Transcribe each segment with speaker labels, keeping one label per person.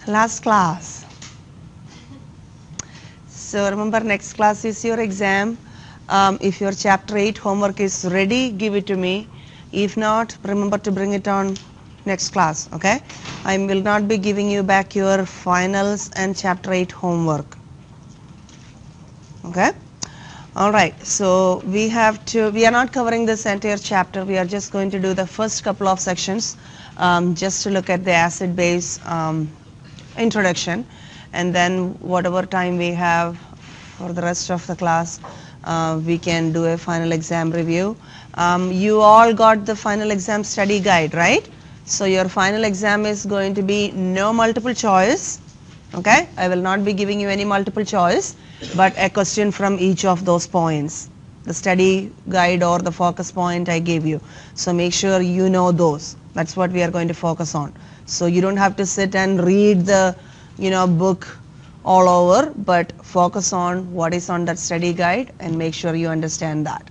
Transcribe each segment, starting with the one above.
Speaker 1: last class. So remember, next class is your exam. If your chapter 8 homework is ready, give it to me. If not, remember to bring it on next class, okay? I will not be giving you back your finals and chapter 8 homework, okay? Alright, so we are not covering this entire chapter. We are just going to do the first couple of sections just to look at the acid base introduction, and then whatever time we have for the rest of the class, we can do a final exam review. You all got the final exam study guide, right? So your final exam is going to be no multiple choice, okay? I will not be giving you any multiple choice, but a question from each of those points. The study guide or the focus point I gave you. So make sure you know those. That's what we are going to focus on. So you don't have to sit and read the book all over, but focus on what is on that study guide and make sure you understand that.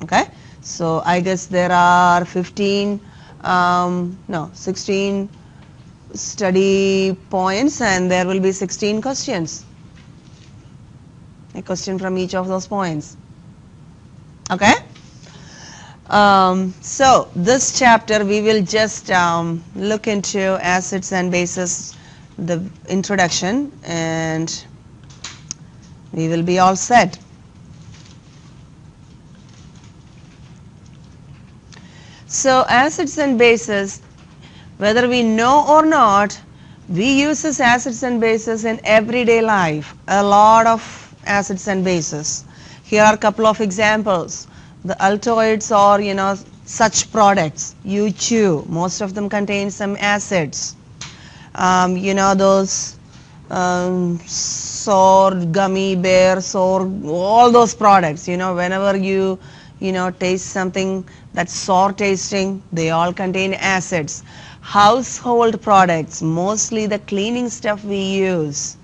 Speaker 1: Okay? So I guess there are 16 study points, and there will be 16 questions. A question from each of those points. Okay? So this chapter we will just look into acids and bases, the introduction, and we will be all set. So acids and bases, whether we know or not, we use acids and bases in everyday life. A lot of acids and bases. Here are a couple of examples. The altoids or such products you chew, most of them contain some acids. Those sour gummy bear, sour, all those products, whenever you taste something that's sour tasting, they all contain acids. Household products, mostly the cleaning stuff we use,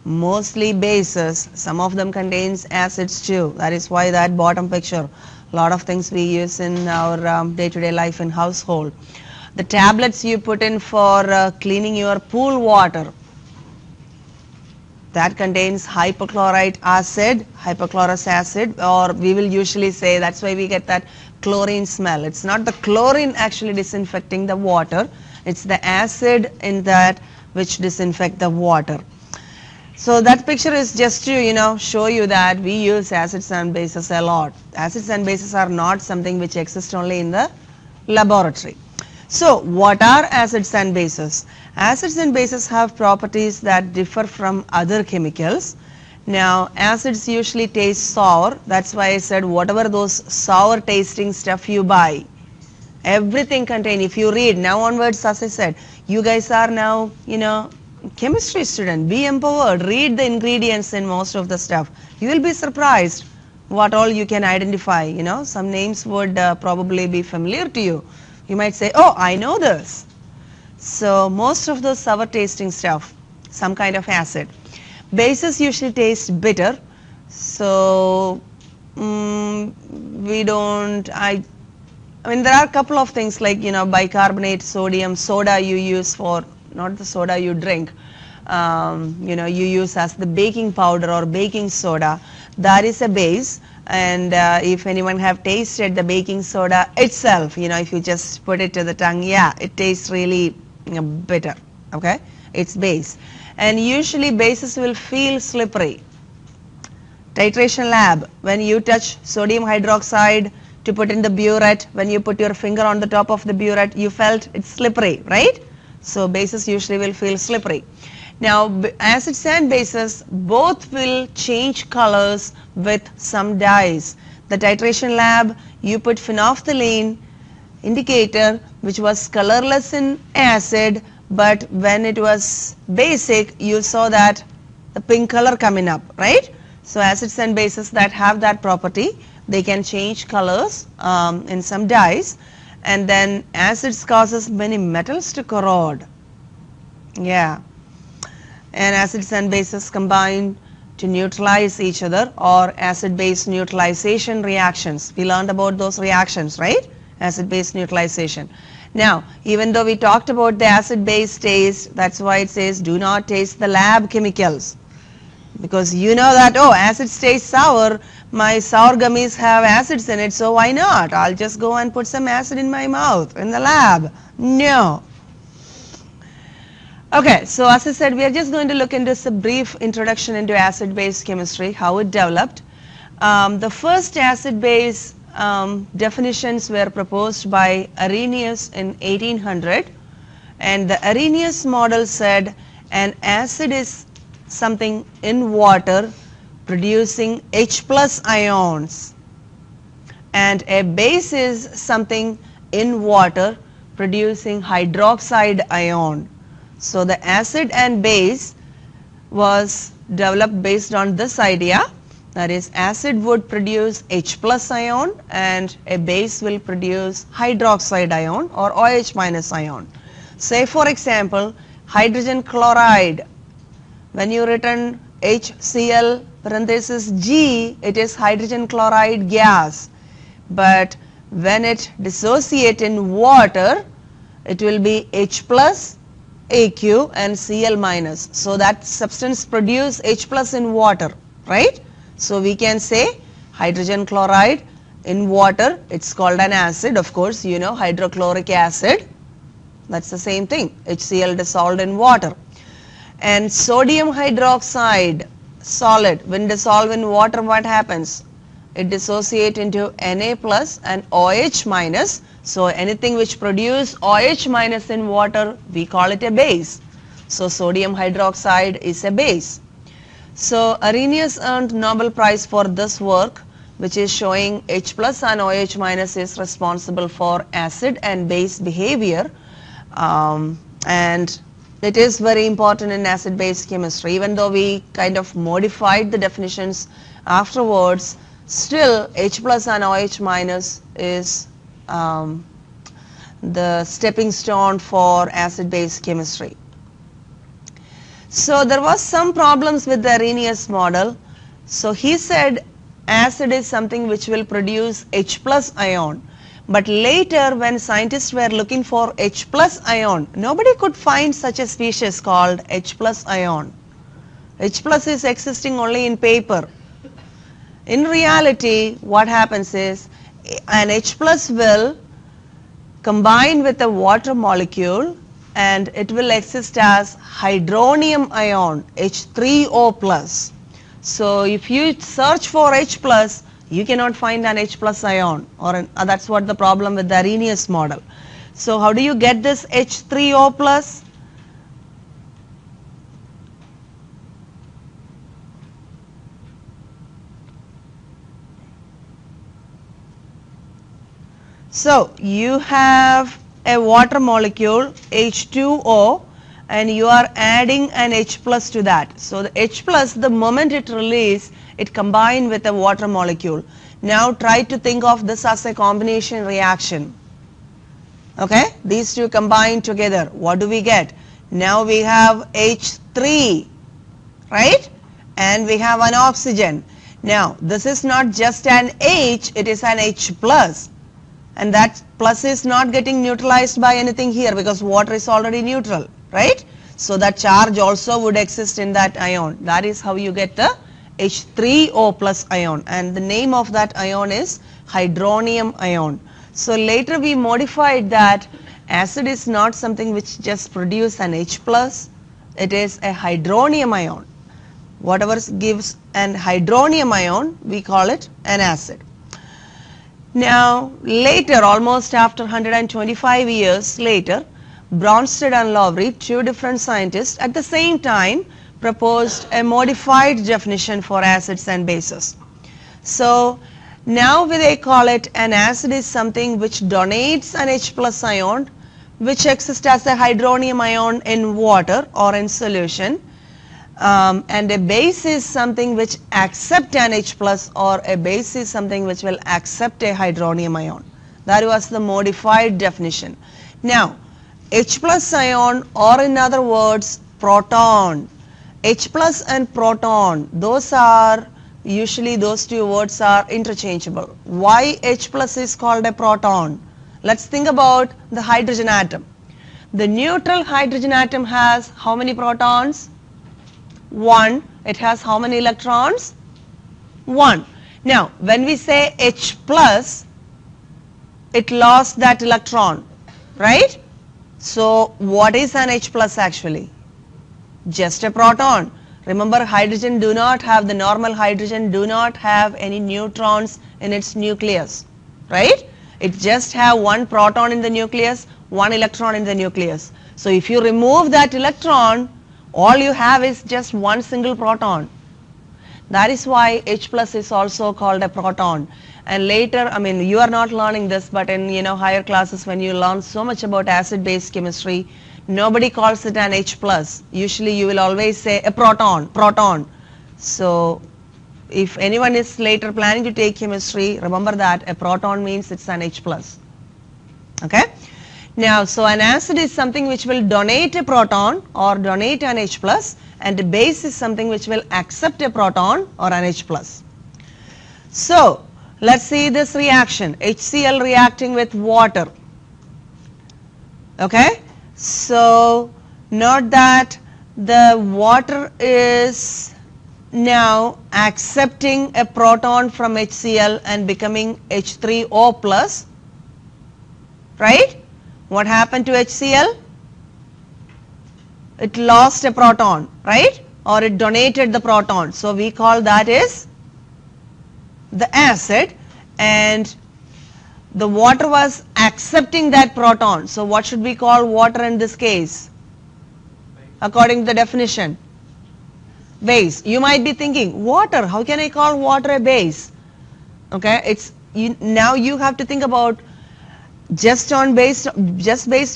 Speaker 1: mostly bases, some of them contains acids too. That is why that bottom picture, a lot of things we use in our day-to-day life in household. The tablets you put in for cleaning your pool water, that contains hypochlorite acid, hypochlorous acid, or we will usually say, that's why we get that chlorine smell. It's not the chlorine actually disinfecting the water, it's the acid in that which disinfect the water. So that picture is just to show you that we use acids and bases a lot. Acids and bases are not something which exists only in the laboratory. So what are acids and bases? Acids and bases have properties that differ from other chemicals. Now acids usually taste sour. That's why I said whatever those sour tasting stuff you buy, everything contain, if you read now onwards, as I said, you guys are now chemistry student, be empowered, read the ingredients in most of the stuff. You will be surprised what all you can identify. Some names would probably be familiar to you. You might say, oh, I know this. So most of those sour tasting stuff, some kind of acid. Bases usually taste bitter. So we don't, I mean there are a couple of things like bicarbonate, sodium, soda you use for, not the soda you drink, you use as the baking powder or baking soda. That is a base. And if anyone have tasted the baking soda itself, if you just put it to the tongue, yeah, it tastes really bitter, okay? It's base. And usually bases will feel slippery. Titration lab, when you touch sodium hydroxide to put in the burette, when you put your finger on the top of the burette, you felt it's slippery, right? So bases usually will feel slippery. Now acids and bases both will change colors with some dyes. The titration lab, you put phenolphthalein indicator, which was colorless in acid, but when it was basic, you saw that the pink color coming up, right? So acids and bases that have that property, they can change colors in some dyes. And then acids causes many metals to corrode. Yeah. And acids and bases combine to neutralize each other, or acid-base neutralization reactions. We learned about those reactions, right? Acid-base neutralization. Now, even though we talked about the acid-base taste, that's why it says do not taste the lab chemicals. Because you know that, oh, acids taste sour, my sour gummies have acids in it, so why not? I'll just go and put some acid in my mouth in the lab. No. Okay, so as I said, we are just going to look into a brief introduction into acid-base chemistry, how it developed. The first acid-base definitions were proposed by Arrhenius in 1800, and the Arrhenius model said an acid is something in water producing H plus ions, and a base is something in water producing hydroxide ion. So the acid and base was developed based on this idea, that is, acid would produce H plus ion and a base will produce hydroxide ion or OH minus ion. Say for example, hydrogen chloride, when you written HCl parenthesis G, it is hydrogen chloride gas, but when it dissociates in water, it will be H plus AQ and Cl minus. So that substance produce H plus in water, right? So we can say hydrogen chloride in water, it's called an acid. Of course, you know hydrochloric acid, that's the same thing, HCl dissolved in water. And sodium hydroxide solid, when dissolved in water, what happens? It dissociates into Na plus and OH minus. So anything which produce OH minus in water, we call it a base. So sodium hydroxide is a base. So Arrhenius earned Nobel Prize for this work, which is showing H plus and OH minus is responsible for acid and base behavior, and it is very important in acid-base chemistry. Even though we kind of modified the definitions afterwards, still H plus and OH minus is the stepping stone for acid-base chemistry. So there was some problems with the Arrhenius model. So he said acid is something which will produce H plus ion. But later when scientists were looking for H plus ion, nobody could find such a species called H plus ion. H plus is existing only in paper. In reality, what happens is an H plus will combine with a water molecule and it will exist as hydronium ion, H3O plus. So if you search for H plus, you cannot find an H plus ion, or that's what the problem with the Arrhenius model. So how do you get this H3O plus? So you have a water molecule H2O and you are adding an H plus to that. So the H plus, the moment it releases, it combines with a water molecule. Now try to think of this as a combination reaction. Okay, these two combine together. What do we get? Now we have H3, right? And we have an oxygen. Now this is not just an H, it is an H plus. And that plus is not getting neutralized by anything here because water is already neutral, right? So that charge also would exist in that ion. That is how you get the H3O plus ion, and the name of that ion is hydronium ion. So later we modified that acid is not something which just produces an H plus, it is a hydronium ion. Whatever gives an hydronium ion, we call it an acid. Now later, almost after 125 years later, Bronsted and Lowry, two different scientists at the same time, proposed a modified definition for acids and bases. So now they call it an acid is something which donates an H plus ion which exists as a hydronium ion in water or in solution, and a base is something which accepts an H plus, or a base is something which will accept a hydronium ion. That was the modified definition. Now H plus ion, or in other words proton, H plus and proton, those are usually, those two words are interchangeable. Why H plus is called a proton? let's think about the hydrogen atom. The neutral hydrogen atom has how many protons? 1. It has how many electrons? 1. Now, when we say H plus, it lost that electron, right? So, what is an H plus actually? Just a proton. Remember, hydrogen do not have, the normal hydrogen do not have any neutrons in its nucleus, right? It just have one proton in the nucleus, one electron in the nucleus. So, if you remove that electron, all you have is just one single proton. That is why H plus is also called a proton. And later, I mean, you are not learning this, but in higher classes, when you learn so much about acid-base chemistry, nobody calls it an H plus. Usually you will always say a proton. So if anyone is later planning to take chemistry, remember that a proton means it's an H plus. Okay. Now, so an acid is something which will donate a proton or donate an H plus, and a base is something which will accept a proton or an H plus. So let's see this reaction, HCl reacting with water. Okay. So note that the water is now accepting a proton from HCl and becoming H3O plus, right? What happened to HCl? It lost a proton, right? Or it donated the proton. So we call that is the acid, and the water was accepting that proton. So what should we call water in this case? According to the definition, base. You might be thinking, water, how can I call water a base? Okay, now you have to think about just based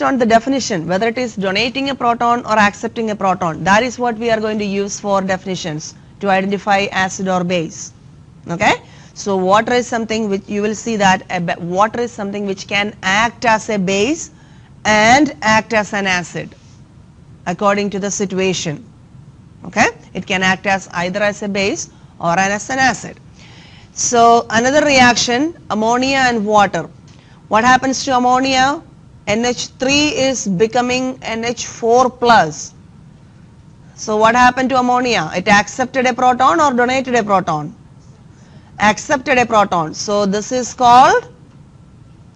Speaker 1: on the definition, whether it is donating a proton or accepting a proton. That is what we are going to use for definitions to identify acid or base. Okay. So water is something which you will see that water is something which can act as a base and act as an acid according to the situation. Okay, it can act as either as a base or as an acid. So another reaction, ammonia and water. What happens to ammonia? NH3 is becoming NH4 plus. So what happened to ammonia? It accepted a proton or donated a proton? Accepted a proton. So this is called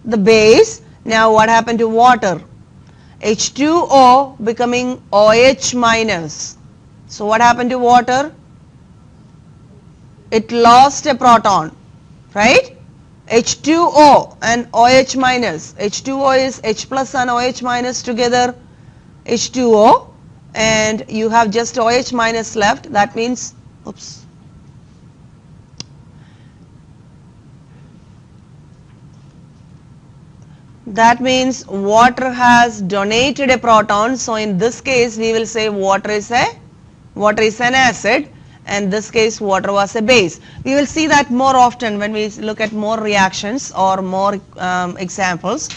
Speaker 1: the base. Now what happened to water? H2O becoming OH minus. So what happened to water? It lost a proton, right? H2O and OH minus. H2O is H plus and OH minus together, H2O, and you have just OH minus left. That means, oops. That means water has donated a proton. So in this case, we will say water is an acid. And in this case, water was a base. We will see that more often when we look at more reactions or more examples.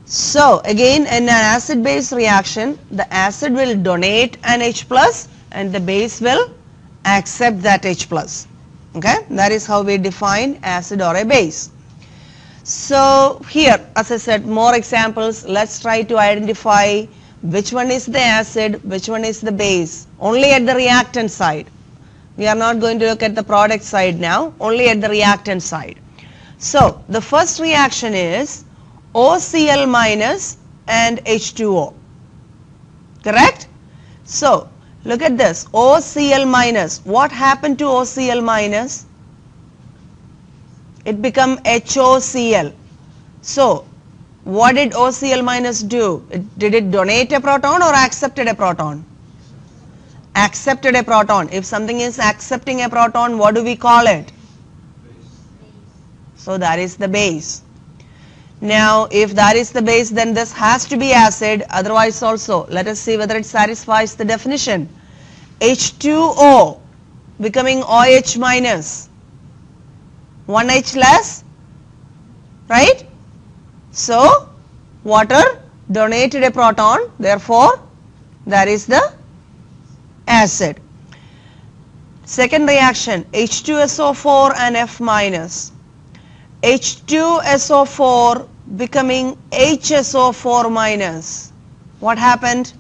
Speaker 1: So again, in an acid-base reaction, the acid will donate an H plus and the base will accept that H plus. Okay, that is how we define acid or a base. So here, as I said, more examples. Let's try to identify which one is the acid, which one is the base, only at the reactant side. We are not going to look at the product side now, only at the reactant side. So the first reaction is OCl minus and H2O, correct? So look at this, OCl minus. What happened to OCl minus? It become HOCl. So what did OCl minus do? Did it donate a proton or accepted a proton? Accepted a proton. If something is accepting a proton, what do we call it? So that is the base. Now if that is the base, then this has to be acid, otherwise also. Let us see whether it satisfies the definition. H2O becoming OH minus. 1 H less, right? So water donated a proton, therefore that is the acid. Second reaction, H2SO4 and F minus. H2SO4 becoming HSO4 minus. What happened?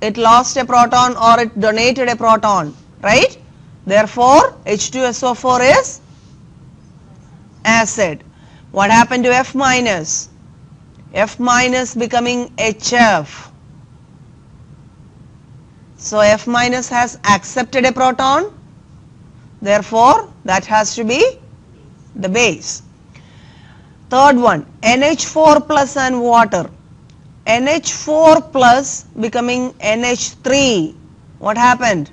Speaker 1: It lost a proton or it donated a proton, right? Therefore, H2SO4 is acid. What happened to F minus? F minus becoming HF. So F minus has accepted a proton, therefore that has to be the base. Third one, NH4 plus and water. NH4 plus becoming NH3. What happened?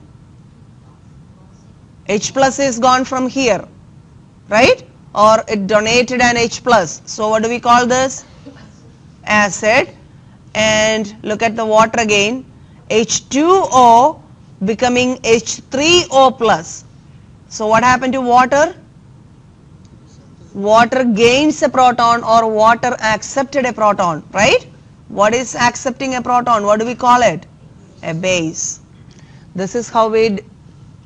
Speaker 1: H plus is gone from here, right? Or it donated an H plus. So what do we call this? Acid. And look at the water again. H2O becoming H3O plus. So what happened to water? Water gains a proton or water accepted a proton, right? What is accepting a proton? What do we call it? A base. This is how we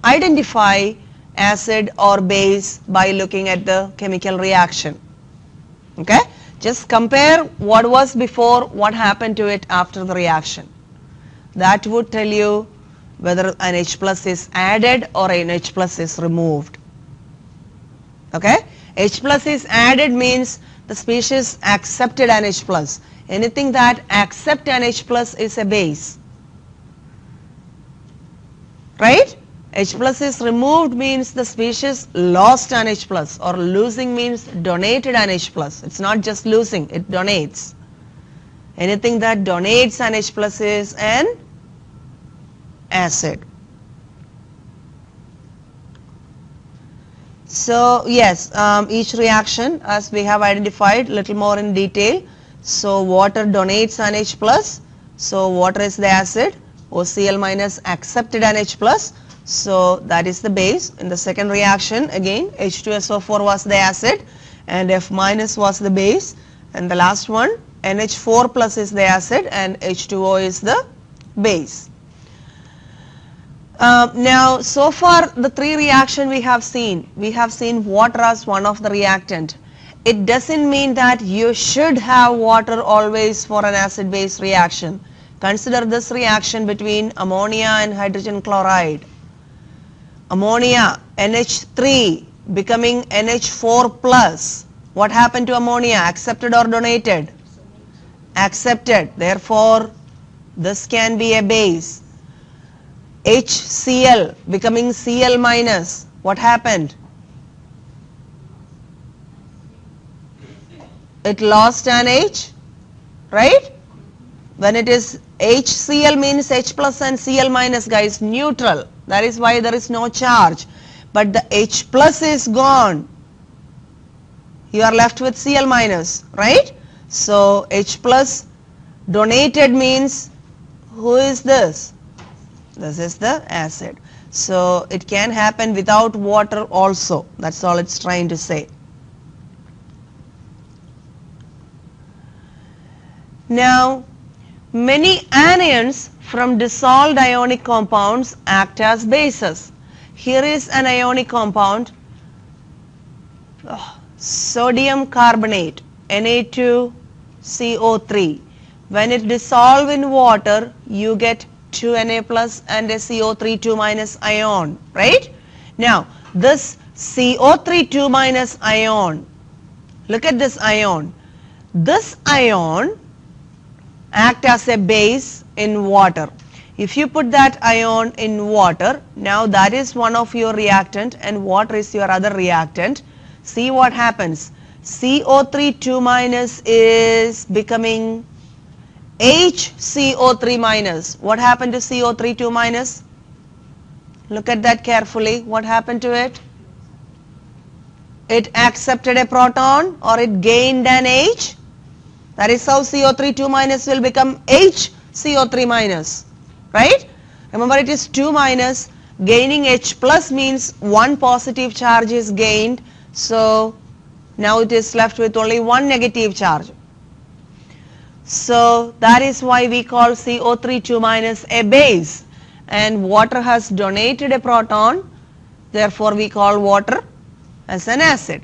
Speaker 1: identify acid or base by looking at the chemical reaction. Okay? Just compare what was before, what happened to it after the reaction. That would tell you whether an H plus is added or an H plus is removed. Okay? H plus is added means the species accepted an H plus. Anything that accept an H plus is a base. Right? H plus is removed means the species lost an H plus, or losing means donated an H plus. It's not just losing, it donates. Anything that donates an H plus is an acid. So yes, each reaction as we have identified little more in detail. So water donates an H plus, so water is the acid, OCl minus accepted an H plus, so that is the base. In the second reaction again H2SO4 was the acid and F minus was the base, and the last one NH4 plus is the acid and H2O is the base. Now so far the three reactions we have seen water as one of the reactant. It doesn't mean that you should have water always for an acid base reaction. Consider this reaction between ammonia and hydrogen chloride. Ammonia NH3 becoming NH4 plus. What happened to ammonia? Accepted or donated? Accepted. Therefore this can be a base. HCl becoming Cl minus. What happened? It lost an H, right? When it is HCl means H plus and Cl minus, guys, neutral. That is why there is no charge. But the H plus is gone. You are left with Cl minus, right? So H plus donated means, who is this? This is the acid. So it can happen without water also. That's all it's trying to say. Now, many anions from dissolved ionic compounds act as bases. Here is an ionic compound, sodium carbonate, Na2CO3. When it dissolves in water, you get 2Na plus and a CO3 2 minus ion, right? Now, this CO3 2 minus ion, look at this ion. This ion act as a base in water. If you put that ion in water, now that is one of your reactant and water is your other reactant. See what happens. CO3 2 minus is becoming HCO3 minus. What happened to CO3 2 minus? Look at that carefully. What happened to it? It accepted a proton or it gained an H. That is how CO3 2 minus will become HCO3 minus, right? Remember, it is 2 minus. Gaining H plus means one positive charge is gained. So now it is left with only one negative charge. So that is why we call CO3 2 minus a base, and water has donated a proton, therefore we call water as an acid.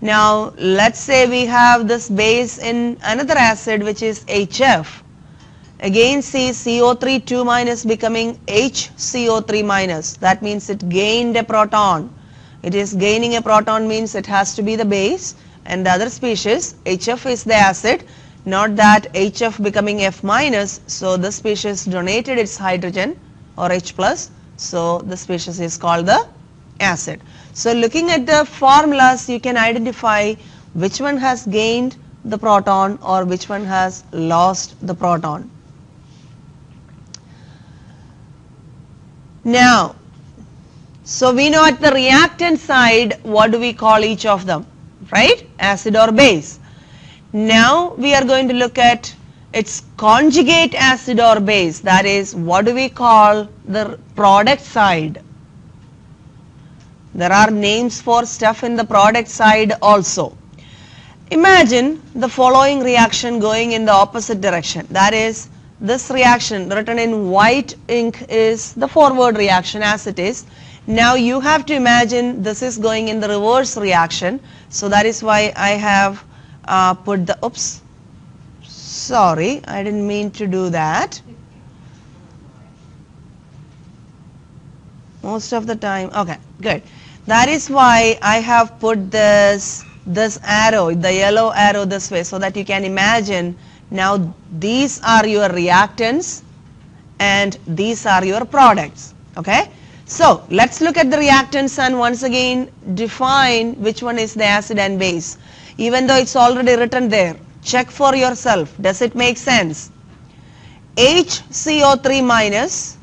Speaker 1: Now let's say we have this base in another acid which is HF. Again see CO3 2 minus becoming HCO3 minus. That means it gained a proton. It is gaining a proton means it has to be the base, and the other species HF is the acid, not that HF becoming F minus. So this species donated its hydrogen or H plus. So the species is called the acid. So looking at the formulas you can identify which one has gained the proton or which one has lost the proton. Now, so we know at the reactant side what do we call each of them, right? Acid or base. Now we are going to look at its conjugate acid or base, that is what do we call the product side. There are names for stuff in the product side also. Imagine the following reaction going in the opposite direction, that is this reaction written in white ink is the forward reaction as it is. Now you have to imagine this is going in the reverse reaction. So that is why I have put the, oops, sorry, I didn't mean to do that. Most of the time, okay, good. That is why I have put this arrow, the yellow arrow this way, so that you can imagine now these are your reactants and these are your products, okay. So let's look at the reactants and once again define which one is the acid and base. Even though it's already written there, check for yourself, does it make sense? HCO3 minus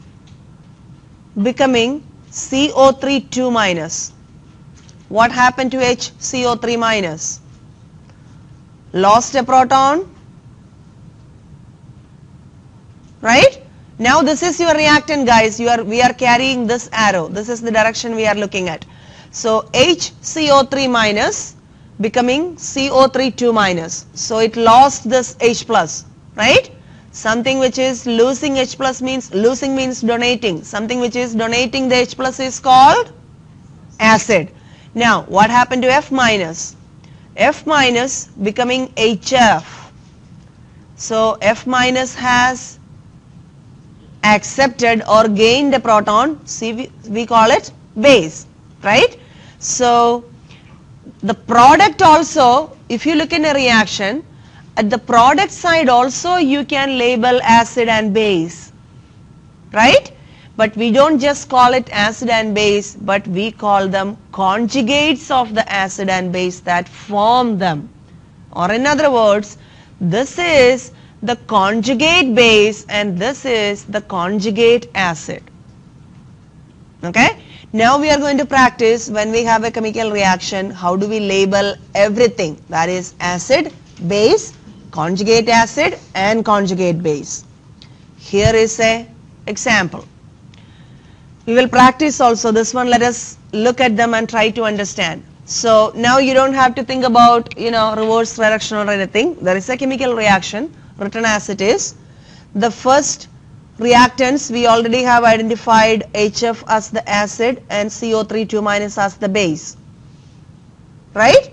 Speaker 1: becoming CO3 2 minus. What happened to HCO3 minus? Lost a proton, right? Now this is your reactant, guys. We are carrying this arrow. This is the direction we are looking at. So HCO3 minus becoming CO3 2 minus. So it lost this H plus, right? Something which is losing H plus means, losing means donating. Something which is donating the H plus is called acid. Now what happened to F minus? F minus becoming HF. So F minus has accepted or gained a proton. See, we call it base, right? So the product also, if you look in a reaction, at the product side also you can label acid and base, right? But we don't just call it acid and base, but we call them conjugates of the acid and base that form them. Or in other words, this is the conjugate base and this is the conjugate acid. Okay? Now we are going to practice when we have a chemical reaction, how do we label everything, that is acid, base, conjugate acid and conjugate base. Here is a example. We will practice also this one. Let us look at them and try to understand. So now you don't have to think about, reverse reaction or anything. There is a chemical reaction written as it is. The first reactants we already have identified HF as the acid and CO3 2 minus as the base, right?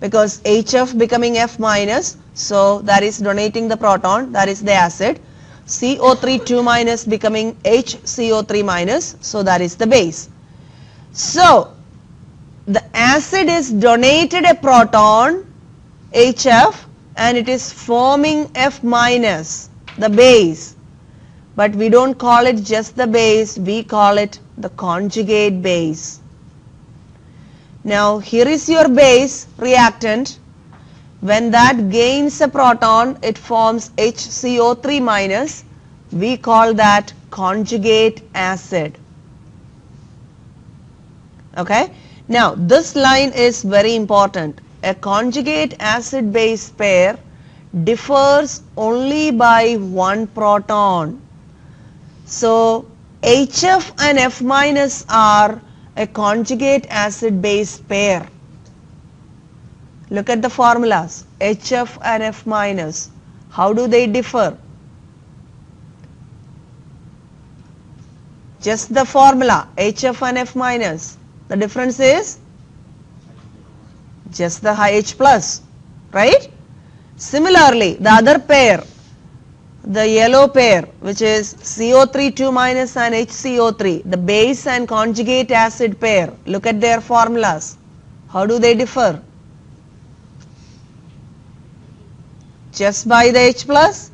Speaker 1: Because HF becoming F minus, so that is donating the proton, that is the acid. CO3 2 minus becoming HCO3 minus, so that is the base. So the acid is donated a proton HF and it is forming F minus, the base. But we don't call it just the base, we call it the conjugate base. Now here is your base reactant. When that gains a proton, it forms HCO3 minus. We call that conjugate acid. Okay. Now this line is very important. A conjugate acid base pair differs only by one proton. So HF and F minus are a conjugate acid base pair. Look at the formulas, HF and F minus. How do they differ? Just the formula, HF and F minus. The difference is Just the H plus, right? Similarly, the other pair, the yellow pair, which is CO3 2 minus and HCO3, the base and conjugate acid pair, look at their formulas. How do they differ? Just by the H plus?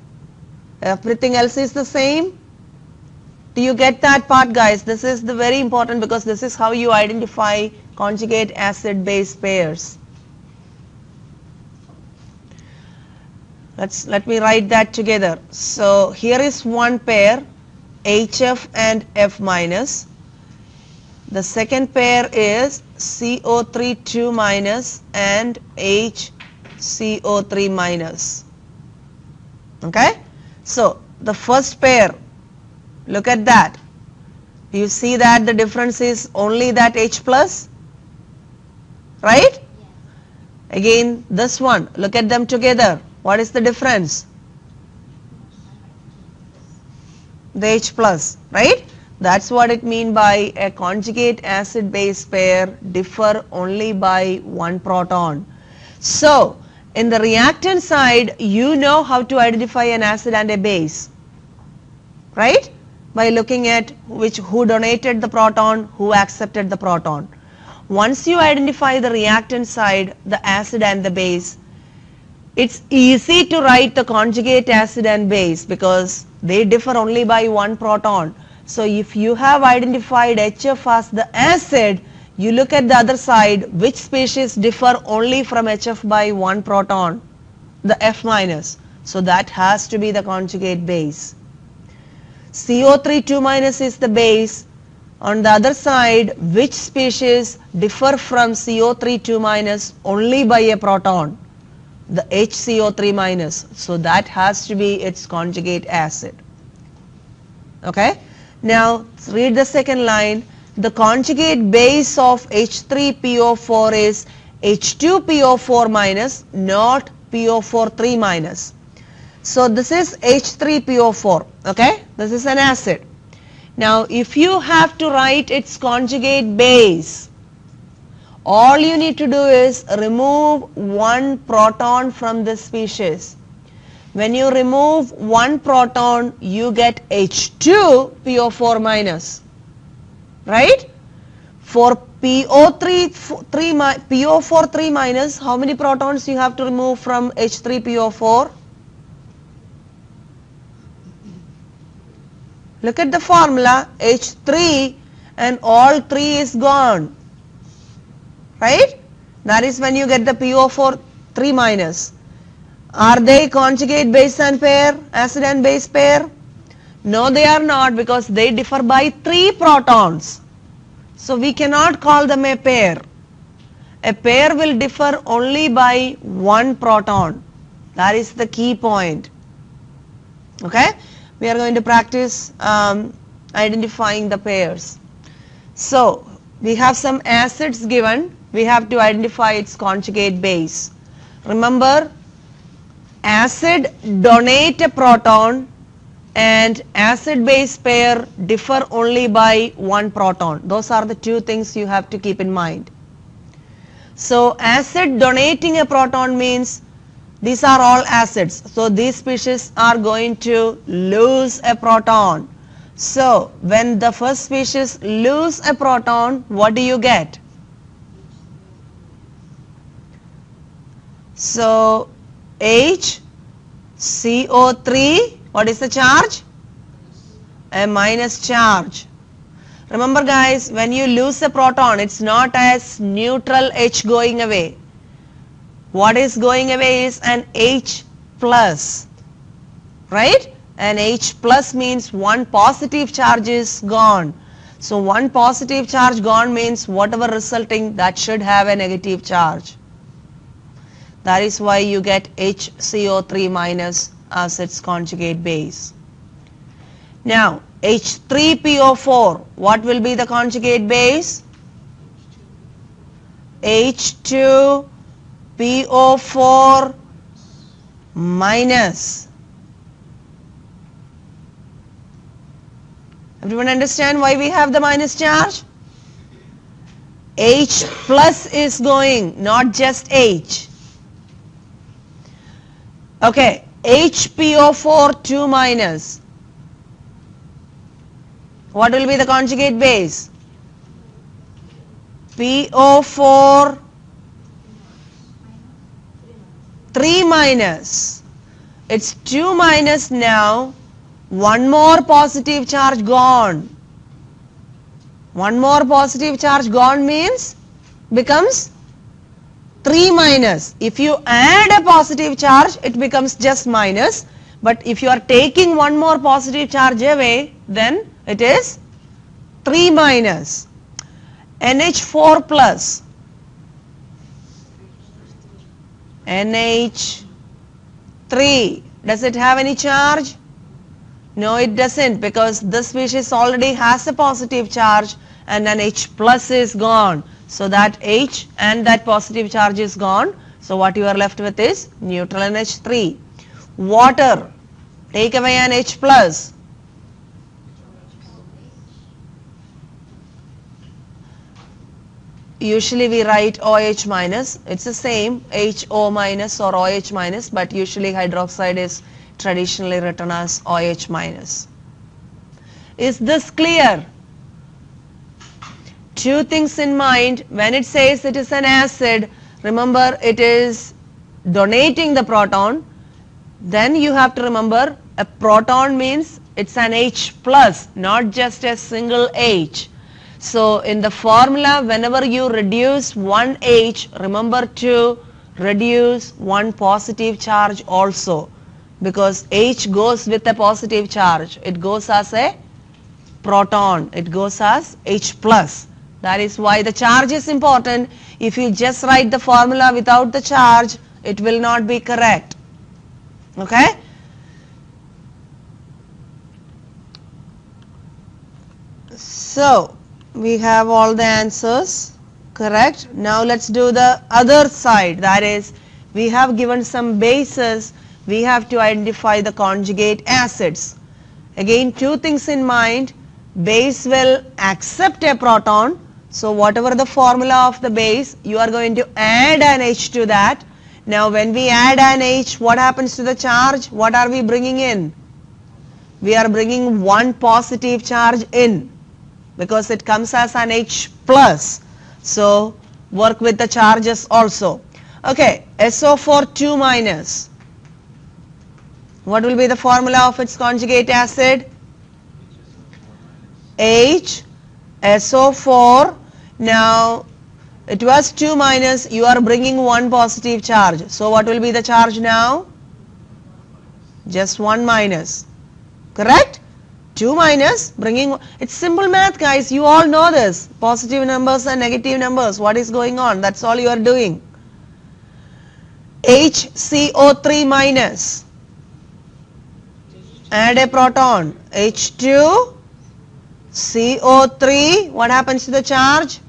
Speaker 1: Everything else is the same? Do you get that part, guys? This is the very important, because this is how you identify conjugate acid base pairs. Let me write that together. So here is one pair, HF and F minus. The second pair is CO3 2 minus and HCO3 minus. Okay? So the first pair, look at that. Do you see that the difference is only that H plus? Right? Yes. Again, this one, look at them together. What is the difference? The H plus, right? That's what it means by a conjugate acid base pair differ only by one proton. So, in the reactant side, you know how to identify an acid and a base, right? By looking at who donated the proton, who accepted the proton. Once you identify the reactant side, the acid and the base, it's easy to write the conjugate acid and base because they differ only by one proton. So if you have identified HF as the acid, you look at the other side, which species differ only from HF by one proton? The F minus. So that has to be the conjugate base. CO3 2 minus is the base. On the other side, which species differ from CO3 2 minus only by a proton? The HCO3 minus. So that has to be its conjugate acid. Okay? Now read the second line. The conjugate base of H3PO4 is H2PO4 minus, not PO4 3 minus. So this is H3PO4. Okay? This is an acid. Now if you have to write its conjugate base, all you need to do is remove one proton from this species. When you remove one proton, you get H2PO4 minus, right? For PO4 3 minus, how many protons you have to remove from H3PO4? Look at the formula, H3 and all 3 is gone. Right? That is when you get the PO4 3 minus. Are they conjugate base and pair, acid and base pair? No, they are not, because they differ by 3 protons. So we cannot call them a pair. A pair will differ only by 1 proton. That is the key point. Okay? We are going to practice identifying the pairs. So we have some acids given. We have to identify its conjugate base. Remember, acid donate a proton and acid base pair differ only by 1 proton. Those are the two things you have to keep in mind. So acid donating a proton means these are all acids. So these species are going to lose a proton. So when the first species lose a proton, what do you get? So HCO3, what is the charge? A minus charge. Remember guys, when you lose a proton, it's not as neutral H going away. What is going away is an H plus, right? An H plus means one positive charge is gone. So one positive charge gone means whatever resulting, that should have a negative charge. That is why you get HCO3 minus as its conjugate base. Now H3PO4, what will be the conjugate base? H2PO4 minus. Everyone understand why we have the minus charge? H plus is going, not just H. Okay, HPO4 2 minus. What will be the conjugate base? PO4 3 minus. It's 2 minus now. One more positive charge gone. One more positive charge gone means becomes 3 minus. If you add a positive charge, it becomes just minus. But if you are taking one more positive charge away, then it is 3 minus. NH4 plus. NH3. Does it have any charge? No, it doesn't, because this species already has a positive charge and an H plus is gone. So that H and that positive charge is gone. So what you are left with is neutral NH3. Water. Take away an H plus. Usually we write OH minus. It's the same, HO minus or OH minus, but usually hydroxide is traditionally written as OH minus. Is this clear? Two things in mind. When it says it is an acid, remember it is donating the proton. Then you have to remember a proton means it's an H plus, not just a single H. So in the formula, whenever you reduce one H, remember to reduce one positive charge also, because H goes with a positive charge. It goes as a proton. It goes as H plus. That is why the charge is important. If you just write the formula without the charge, it will not be correct. Okay? So we have all the answers correct. Now let's do the other side. That is, we have given some bases. We have to identify the conjugate acids. Again, two things in mind. Base will accept a proton. So whatever the formula of the base, you are going to add an H to that. Now when we add an H, what happens to the charge? What are we bringing in? We are bringing one positive charge in, because it comes as an H plus. So work with the charges also. Okay, SO4 2 minus. What will be the formula of its conjugate acid? H SO4. Now it was 2 minus, you are bringing one positive charge. So what will be the charge now? Just 1 minus. Correct? 2 minus, bringing, it's simple math guys, you all know this. Positive numbers and negative numbers, what is going on? That's all you are doing. HCO3 minus. Add a proton. H2 CO3, what happens to the charge?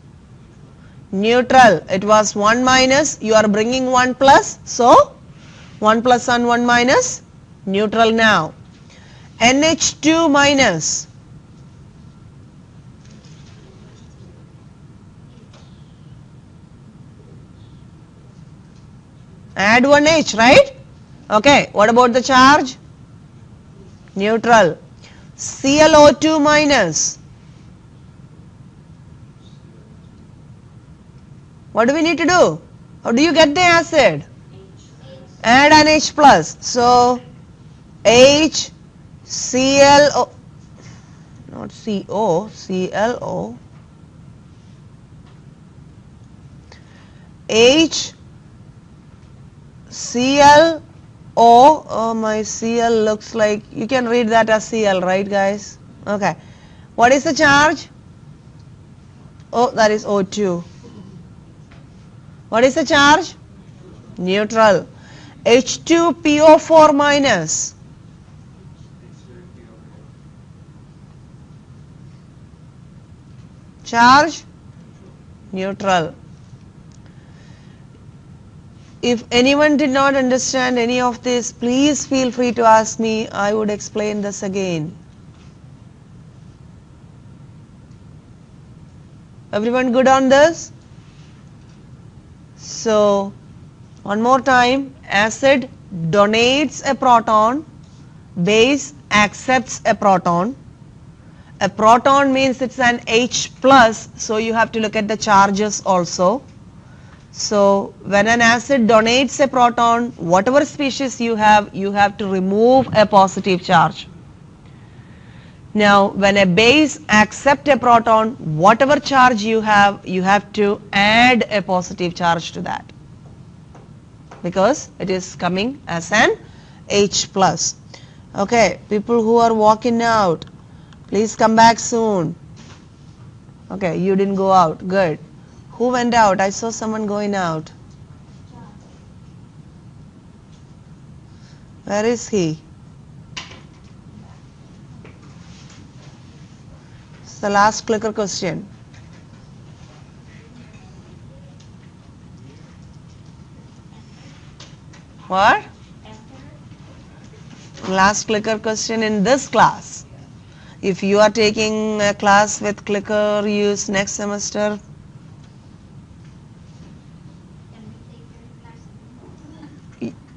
Speaker 1: Neutral. It was 1 minus, you are bringing 1 plus, so 1 plus and 1 minus, neutral now. NH2 minus. Add 1 H, right? Okay, what about the charge? Neutral. ClO2 minus. What do we need to do? How do you get the acid? Add an H plus. So H ClO, not CO, ClO. H Cl oh my Cl looks like, you can read that as Cl, right guys? Okay. What is the charge? Oh, that is O2. What is the charge? Neutral. H2PO4 minus. Charge? Neutral. If anyone did not understand any of this, please feel free to ask me. I would explain this again. Everyone good on this? So one more time, acid donates a proton, base accepts a proton. A proton means it's an H plus, so you have to look at the charges also. So when an acid donates a proton, whatever species you have to remove a positive charge. Now when a base accepts a proton, whatever charge you have to add a positive charge to that, because it is coming as an H plus. Okay, people who are walking out, please come back soon. Okay, you didn't go out. Good. Who went out? I saw someone going out. Where is he? It's the last clicker question. What? Last clicker question in this class. If you are taking a class with clicker use next semester,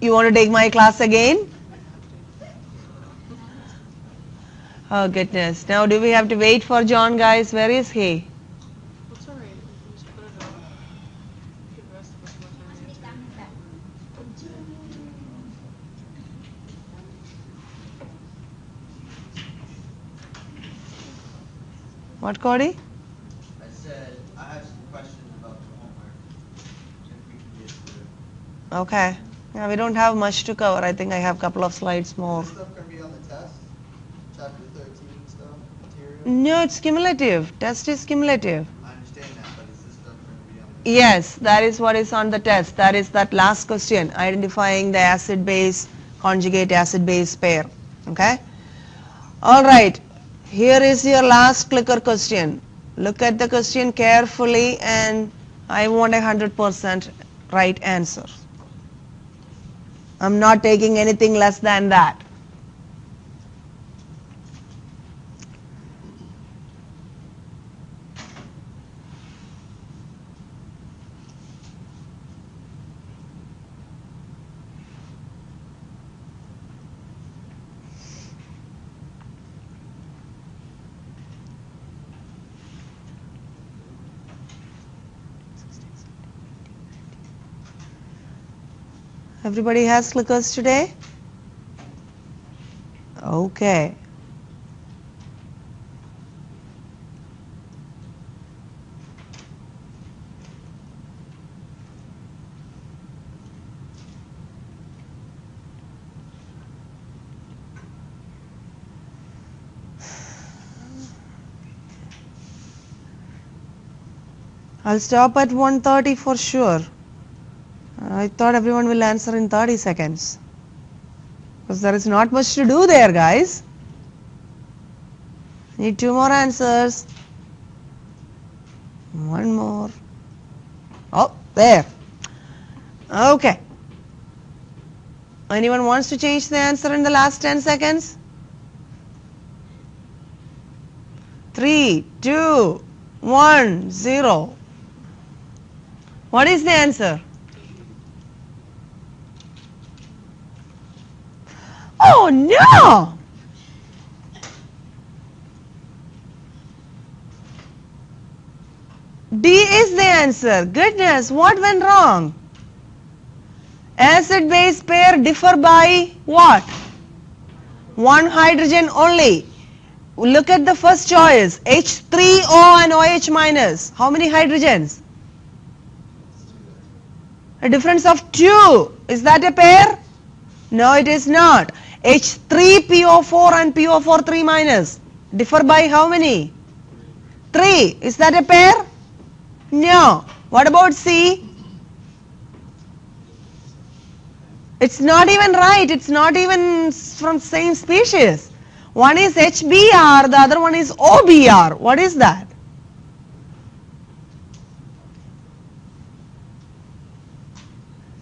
Speaker 1: you want to take my class again? Oh goodness. Now do we have to wait for John, guys? Where is he?
Speaker 2: That's all right. You just put it on. Give the rest of us more time to answer.
Speaker 1: What, Cody?
Speaker 3: I said I have some questions about the homework. If we can get through.
Speaker 1: Okay. Yeah, we don't have much to cover. I think I have a couple of slides more.
Speaker 3: Is this stuff going to be on the test? Chapter 13 stuff, material?
Speaker 1: No, it's cumulative. Test is cumulative.
Speaker 3: I understand that, but is this stuff going to be on the
Speaker 1: Yes, that is what is on the test. That is that last question, identifying the acid-base, conjugate acid-base pair. Okay? All right. Here is your last clicker question. Look at the question carefully and I want 100% right answer. I'm not taking anything less than that. Everybody has clickers today? Okay. I'll stop at 1:30 for sure. I thought everyone will answer in 30 seconds. Because there is not much to do there, guys. Need 2 more answers. 1 more. Oh, there. Okay. Anyone wants to change the answer in the last 10 seconds? 3, 2, 1, 0. What is the answer? Oh no! D is the answer. Goodness, what went wrong? Acid-base pair differ by what? 1 hydrogen only. Look at the first choice, H3O and OH minus. How many hydrogens? A difference of 2. Is that a pair? No, it is not. H3PO4 and PO4 3 minus differ by how many? 3. Is that a pair? No. What about C? It's not even right. It's not even from same species. One is HBr, the other one is OBr. What is that?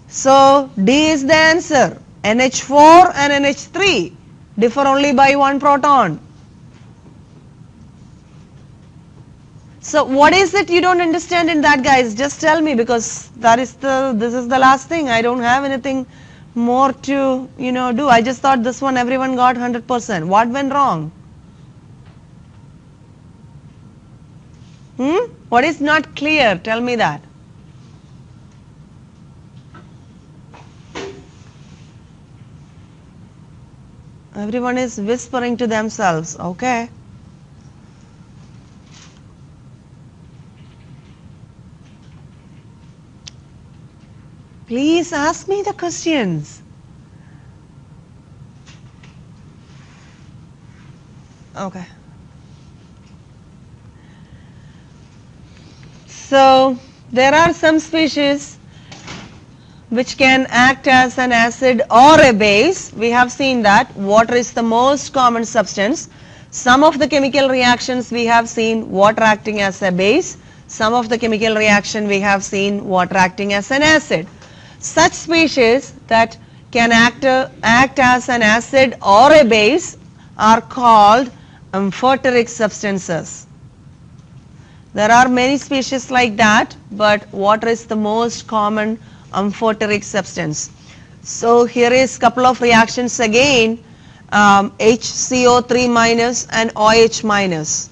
Speaker 1: So D is the answer. NH4 and NH3 differ only by 1 proton. So what is it you don't understand in that, guys? Just tell me, because this is the last thing. I don't have anything more to, do. I just thought this one everyone got 100%. What went wrong? What is not clear? Tell me that. Everyone is whispering to themselves. Okay. Please ask me the questions. Okay. So there are some species which can act as an acid or a base. We have seen that water is the most common substance. Some of the chemical reactions we have seen water acting as a base. Some of the chemical reaction we have seen water acting as an acid. Such species that can act as an acid or a base are called amphoteric substances. There are many species like that, but water is the most common amphoteric substance. So here is couple of reactions again, HCO3 minus and OH minus.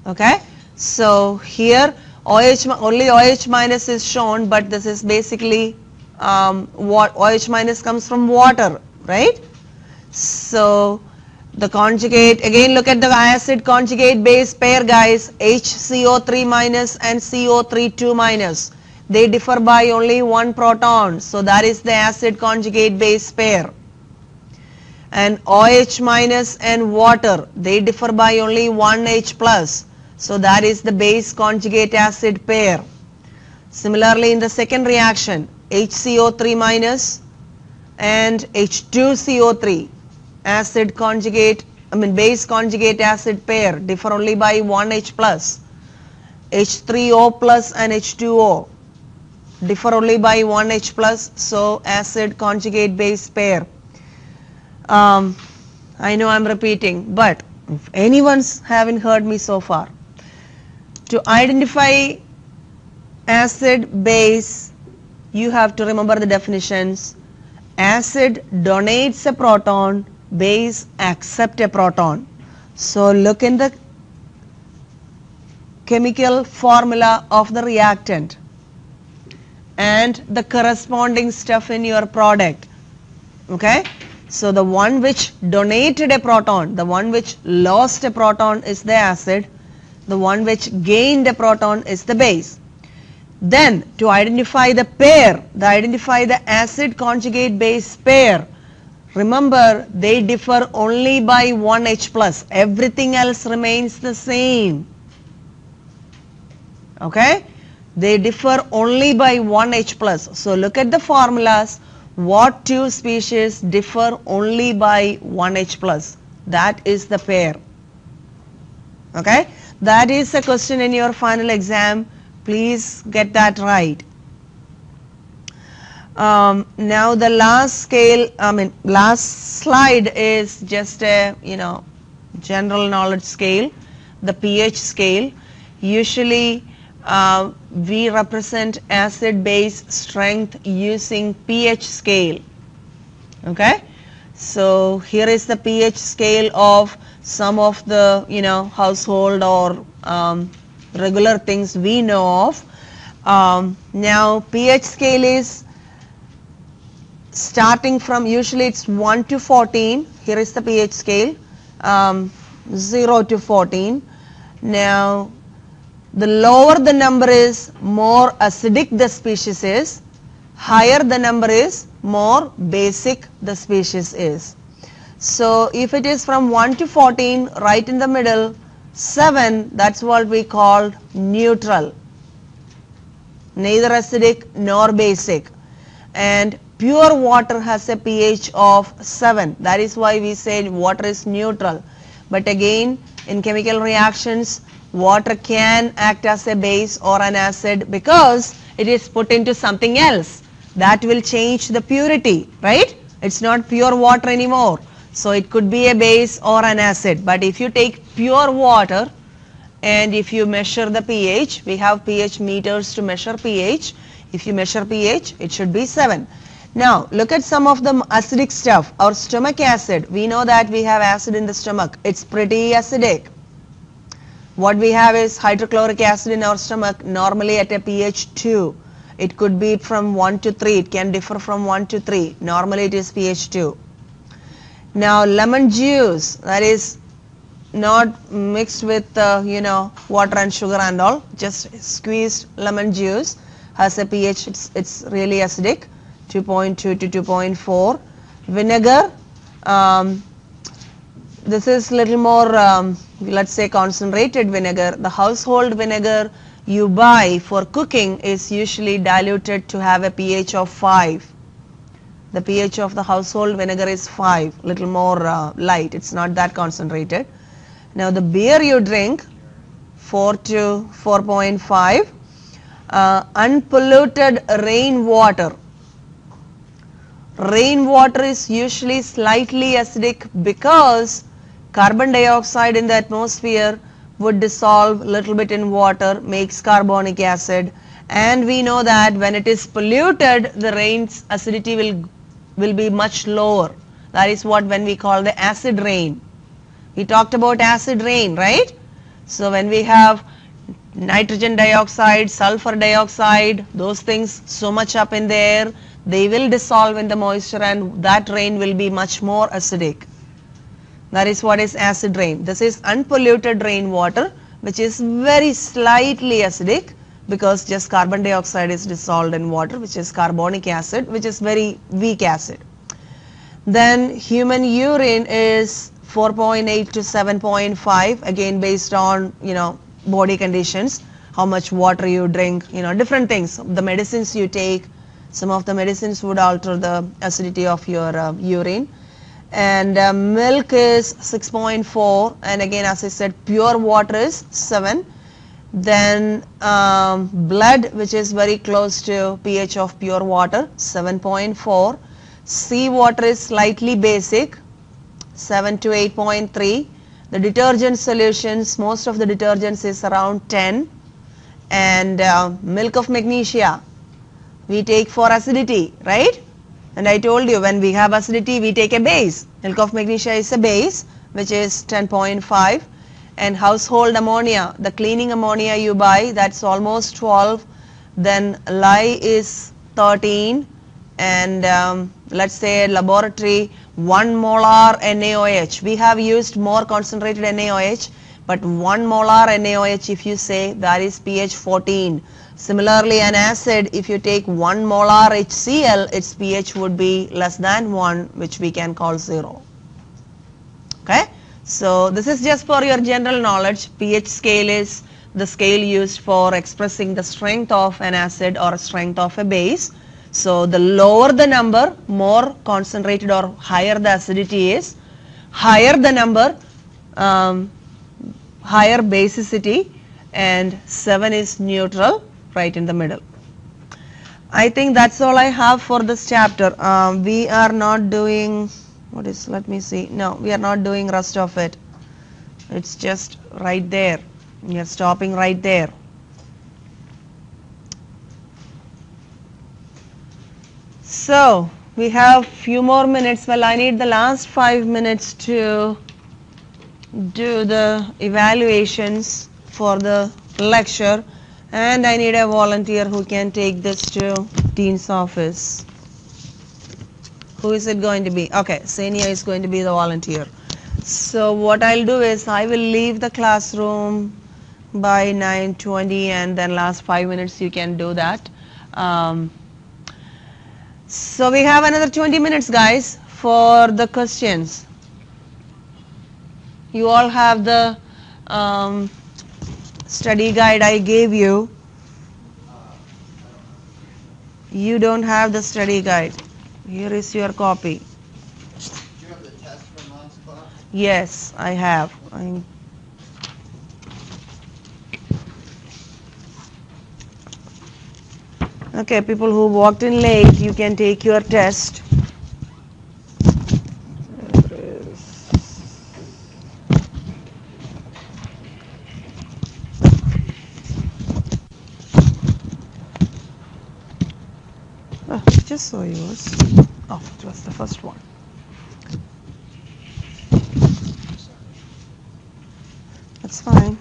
Speaker 1: Okay, so here only OH minus is shown, but this is basically what OH minus comes from water, right? So the conjugate, again look at the acid conjugate base pair, guys, HCO3 minus and CO3 2 minus. They differ by only one proton, so that is the acid conjugate base pair. And OH minus and water, they differ by only one H plus, so that is the base conjugate acid pair. Similarly, in the second reaction, HCO3 minus and H2CO3, acid conjugate, base conjugate acid pair, differ only by one H plus. H3O plus and H2O differ only by one H plus, so acid conjugate base pair. I know I'm repeating, but if anyone's haven't heard me so far, to identify acid base, you have to remember the definitions. Acid donates a proton, base accept a proton. So look in the chemical formula of the reactant and the corresponding stuff in your product. Okay, so the one which donated a proton, the one which lost a proton is the acid, the one which gained a proton is the base. Then to identify the pair, identify the acid conjugate base pair, remember they differ only by one H plus, everything else remains the same. Okay, they differ only by one H plus. So look at the formulas, what two species differ only by one H plus, that is the pair. Okay, that is a question in your final exam, please get that right. Now the last scale, last slide is just a general knowledge scale, the pH scale. Usually we represent acid base strength using pH scale. Okay, so here is the pH scale of some of the household or regular things we know of. Now pH scale is starting from, usually it's 1 to 14. Here is the pH scale, 0 to 14. Now the lower the number is, more acidic the species is, higher the number is, more basic the species is. So if it is from 1 to 14, right in the middle, 7, that's what we call neutral, neither acidic nor basic. And pure water has a pH of 7, that is why we said water is neutral. But again, in chemical reactions, water can act as a base or an acid because it is put into something else that will change the purity, right? It's not pure water anymore, so it could be a base or an acid. But if you take pure water and if you measure the pH, we have pH meters to measure pH. If you measure pH, it should be 7. Now look at some of the acidic stuff. Our stomach acid, we know that we have acid in the stomach. It's pretty acidic. What we have is hydrochloric acid in our stomach, normally at a pH 2. It could be from 1 to 3. It can differ from 1 to 3. Normally it is pH 2. Now lemon juice, that is not mixed with water and sugar and all, just squeezed lemon juice has a pH, it's really acidic, 2.2 to 2.4. Vinegar, this is little more let's say concentrated vinegar. The household vinegar you buy for cooking is usually diluted to have a pH of 5. The pH of the household vinegar is 5, little more light, it's not that concentrated. Now the beer you drink, 4 to 4.5. Unpolluted rainwater. Rainwater is usually slightly acidic because carbon dioxide in the atmosphere would dissolve a little bit in water, makes carbonic acid, and we know that when it is polluted, the rain's acidity will be much lower. That is what when we call the acid rain. We talked about acid rain, right? So when we have nitrogen dioxide, sulfur dioxide, those things so much up in the air, they will dissolve in the moisture and that rain will be much more acidic. That is what is acid rain. This is unpolluted rainwater, which is very slightly acidic because just carbon dioxide is dissolved in water, which is carbonic acid, which is very weak acid. Then human urine is 4.8 to 7.5, again based on body conditions, how much water you drink, different things, the medicines you take. Some of the medicines would alter the acidity of your urine. And milk is 6.4, and again as I said, pure water is 7. Then blood, which is very close to pH of pure water, 7.4. Sea water is slightly basic, 7 to 8.3. The detergent solutions, most of the detergents is around 10. And milk of magnesia we take for acidity, right? And I told you when we have acidity we take a base. Milk of magnesia is a base, which is 10.5. And household ammonia, the cleaning ammonia you buy, that's almost 12. Then lye is 13. And let's say laboratory, 1 molar NaOH. We have used more concentrated NaOH, but 1 molar NaOH, if you say, that is pH 14. Similarly, an acid, if you take 1 molar HCl, its pH would be less than 1, which we can call 0. Okay? So this is just for your general knowledge. pH scale is the scale used for expressing the strength of an acid or strength of a base. So the lower the number, more concentrated or higher the acidity is. Higher the number, higher basicity, and 7 is neutral, right in the middle. I think that's all I have for this chapter. We are not doing, let me see. No, we are not doing rest of it. It's just right there. We are stopping right there. So we have few more minutes. Well, I need the last 5 minutes to do the evaluations for the lecture, and I need a volunteer who can take this to Dean's office. Who is it going to be? Okay, Senia is going to be the volunteer. So what I'll do is I will leave the classroom by 9:20, and then last 5 minutes you can do that. So we have another 20 minutes, guys, for the questions. You all have the study guide I gave you. You don't have the study guide. Here is your copy.
Speaker 3: Do you have the test from last class?
Speaker 1: Yes, I have. Okay, people who walked in late, you can take your test. HSOUs. Oh, it was the first one. That's fine.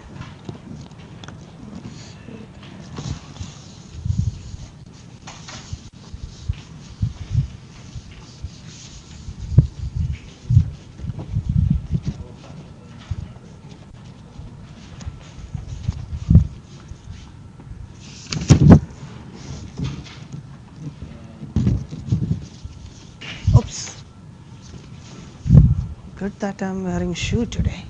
Speaker 1: Oops. Good that I'm wearing shoe today.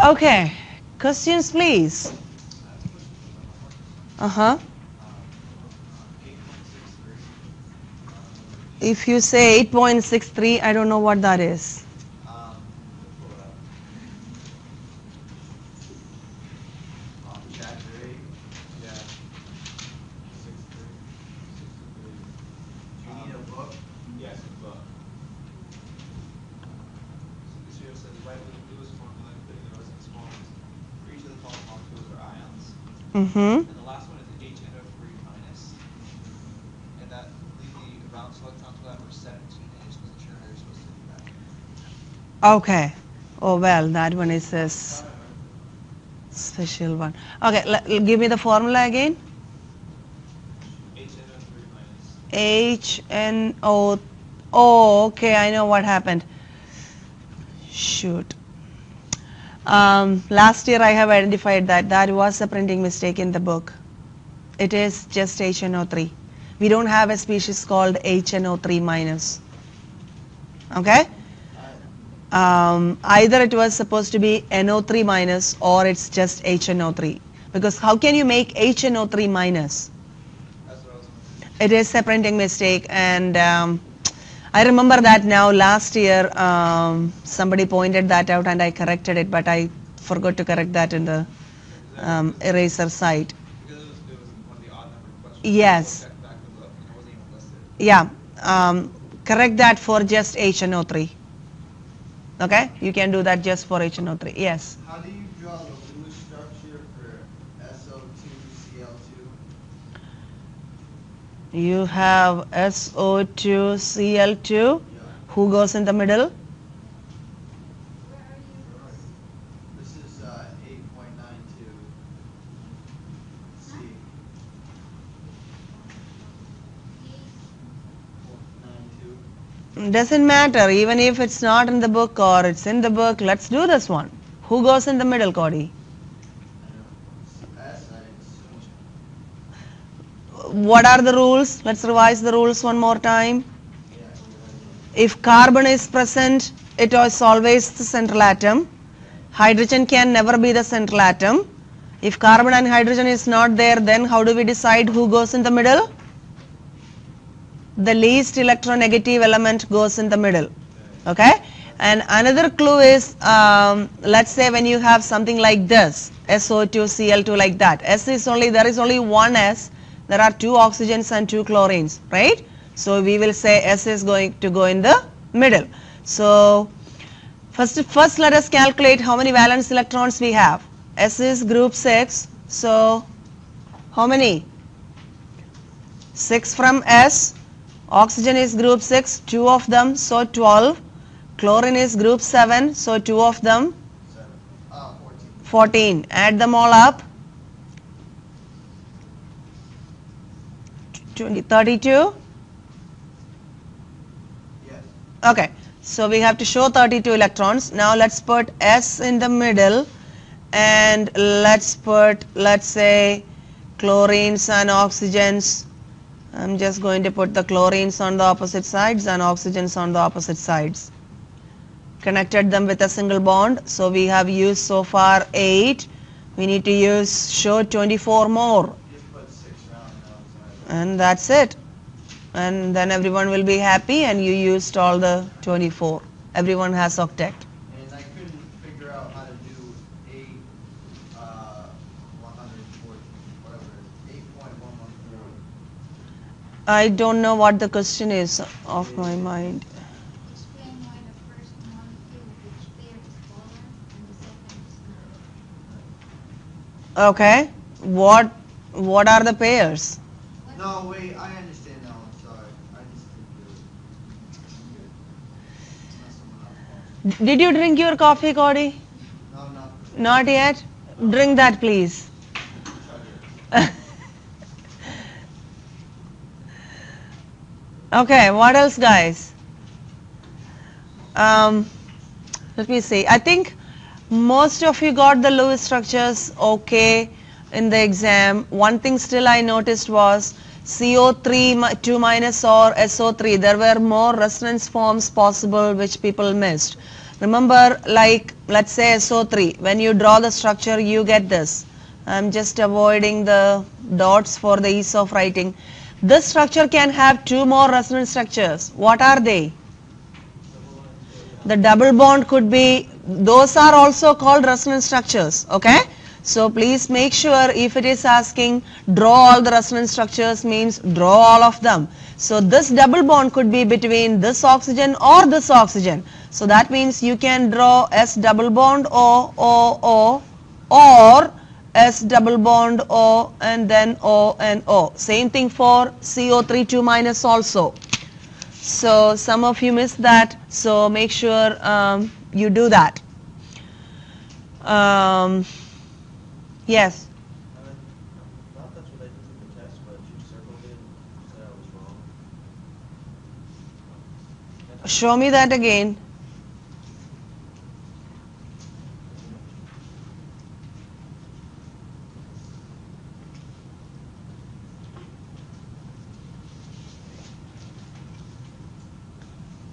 Speaker 1: Okay. Questions, please. Uh-huh. If you say 8.63, I don't know what that is.
Speaker 3: Chapter 8, yeah. 6.3. Do you need a book?
Speaker 4: Yes, a book. So this here says write the Lewis formula, including the resonance forms for each of the following molecules or ions.
Speaker 1: Mm-hmm.
Speaker 4: And the last one is HNO3 minus. And that leave the valence electrons for that were 17. I just wasn't sure how you're supposed to do that.
Speaker 1: Okay. Oh, well, that one is a special one. Okay, give me the formula again.
Speaker 4: HNO3 minus.
Speaker 1: HNO. Oh, okay, I know what happened. Shoot. Last year I have identified that was a printing mistake in the book. It is just HNO3. We don't have a species called HNO3 minus. Okay? Either it was supposed to be NO3 minus or it's just HNO3. Because how can you make HNO3 minus?
Speaker 4: That's what I was wondering.
Speaker 1: It is a printing mistake, and I remember that now. Last year somebody pointed that out and I corrected it, but I forgot to correct that in the eraser site.
Speaker 4: Because it was one of the odd number questions.
Speaker 1: Yes.
Speaker 4: I checked back the book and it wasn't even listed.
Speaker 1: Yeah, correct that for just HNO3. Okay, you can do that just for HNO3. Yes.
Speaker 3: How do you draw the Lewis structure for SO2Cl2?
Speaker 1: You have SO2Cl2.
Speaker 3: Yeah.
Speaker 1: Who goes in the middle?
Speaker 3: This is 8.92 C. 92.
Speaker 1: Doesn't matter, even if it's not in the book or it's in the book. Let's do this one. Who goes in the middle, Cody?
Speaker 3: S, I assume.
Speaker 1: What are the rules? Let's revise the rules one more time.
Speaker 3: Yeah.
Speaker 1: If carbon is present, it is always the central atom. Hydrogen can never be the central atom. If carbon and hydrogen is not there, then how do we decide who goes in the middle? The least electronegative element goes in the middle. Okay? And another clue is, let's say when you have something like this, SO2Cl2 like that. There is only one S. There are two oxygens and two chlorines, right? So we will say S is going to go in the middle. So first let us calculate how many valence electrons we have. S is group 6. So how many? 6 from S. Oxygen is group 6, 2 of them, so 12. Chlorine is group 7, so 2 of them, 14. Add them all up. 32.
Speaker 3: Yes.
Speaker 1: Okay, so we have to show 32 electrons. Now let's put S in the middle, and let's say chlorines and oxygens. I'm just going to put the chlorines on the opposite sides and oxygens on the opposite sides. Connected them with a single bond. So we have used so far 8. We need to show 24 more.
Speaker 3: Just put 6 round outside.
Speaker 1: And that's it. And then everyone will be happy, and you used all the 24. Everyone has octet.
Speaker 3: And I couldn't figure out how to do 8, 114, whatever it is, 8.114.
Speaker 1: I don't know what the question is of my mind.
Speaker 5: Explain why the first molecule which pair is covalent and the second is not.
Speaker 1: Okay. What are the pairs?
Speaker 3: No, wait, I understand now, I'm sorry. I just didn't do it. Unless someone else wants.
Speaker 1: Did you drink your coffee, Cody?
Speaker 3: No, I'm not.
Speaker 1: Not yet? Drink that, please.
Speaker 3: Chug it.
Speaker 1: Okay, what else, guys? Let me see. I think most of you got the Lewis structures okay in the exam. One thing still I noticed was CO3 2 minus or SO3. There were more resonance forms possible which people missed. Remember, like let's say SO3, when you draw the structure you get this. I'm just avoiding the dots for the ease of writing. This structure can have two more resonance structures. What are they? The double bond could be, those are also called resonance structures, okay? So please make sure if it is asking draw all the resonance structures means draw all of them. So this double bond could be between this oxygen or this oxygen. So that means you can draw S double bond O or S double bond O and then O and O. Same thing for CO3 2 minus also. So some of you missed that, so make sure you do that. Yes.
Speaker 5: I thought that's what I did in the test, but you circled it and said I was wrong.
Speaker 1: Show me that again.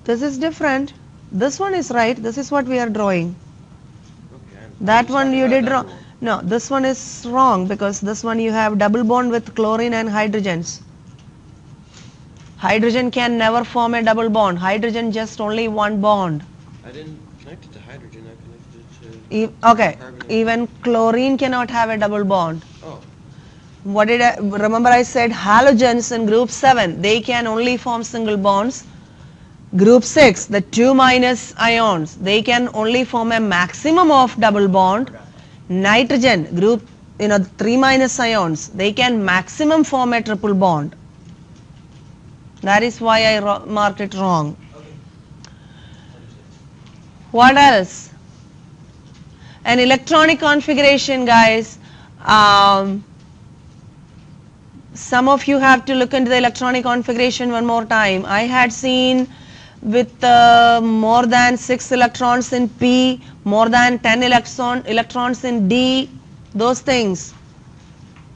Speaker 1: This is different. This one is right. This is what we are drawing.
Speaker 5: Okay.
Speaker 1: That one you did wrong. No, this one is wrong because this one you have double bond with chlorine and hydrogens. Hydrogen can never form a double bond. Hydrogen just only one bond.
Speaker 5: I didn't connect it to hydrogen. I connected it to.
Speaker 1: Okay, even chlorine cannot have a double bond.
Speaker 5: Oh.
Speaker 1: What did I remember? I said halogens in group 7 they can only form single bonds. Group 6 the 2 minus ions they can only form a maximum of double bond. Nitrogen group 3 minus ions they can maximum form a triple bond. That is why I marked it wrong. What else? An electronic configuration, guys. Some of you have to look into the electronic configuration one more time. I had seen with more than 6 electrons in P, more than 10 electrons in D, those things.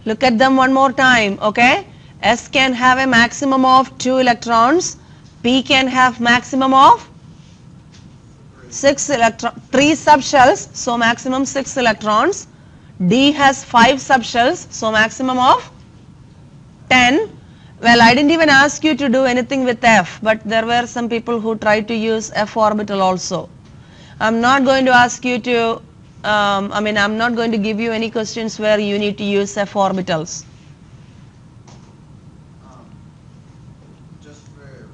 Speaker 1: Look at them one more time, okay? S can have a maximum of 2 electrons, P can have maximum of 3 subshells, so maximum 6 electrons. D has 5 subshells, so maximum of 10. Well, I didn't even ask you to do anything with F, but there were some people who tried to use F orbital also. I'm not going to ask you to, I'm not going to give you any questions where you need to use F orbitals.
Speaker 3: Just for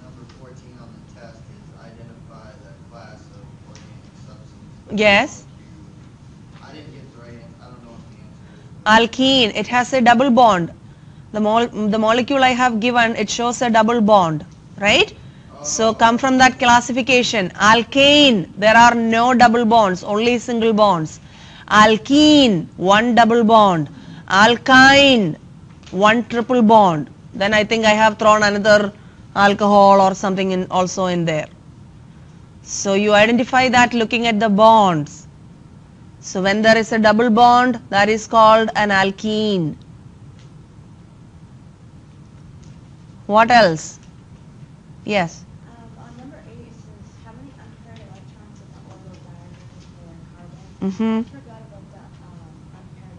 Speaker 3: number 14 on the test is identify the class of organic substance.
Speaker 1: Yes.
Speaker 3: I didn't get the right answer. I don't know what the answer is.
Speaker 1: Alkene, it has a double bond. The molecule I have given, it shows a double bond, right? So come from that classification. Alkane, there are no double bonds, only single bonds. Alkene, 1 double bond. Alkyne, 1 triple bond. Then I think I have thrown another alcohol or something also in there. So you identify that looking at the bonds. So when there is a double bond, that is called an alkene. What else? Yes.
Speaker 6: On number 8 it says how many unpaired electrons in the orbital diagram for carbon? I forgot about the unpaired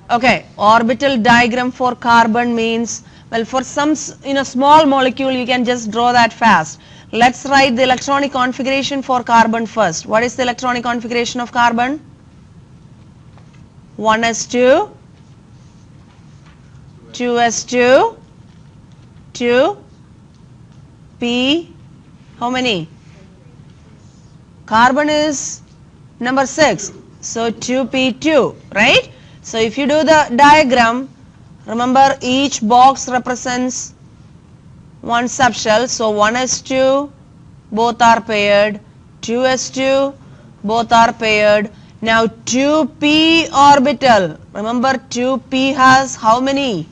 Speaker 6: electrons.
Speaker 1: Okay, orbital diagram for carbon means, well, for some small molecule you can just draw that fast. Let's write the electronic configuration for carbon first. What is the electronic configuration of carbon? 1s2, 2s2, 2, P, how many? Carbon is Number 6. So 2p2, right? So if you do the diagram, remember each box represents one subshell. So 1s2, both are paired. 2s2, both are paired. Now 2p orbital. Remember 2p has how many?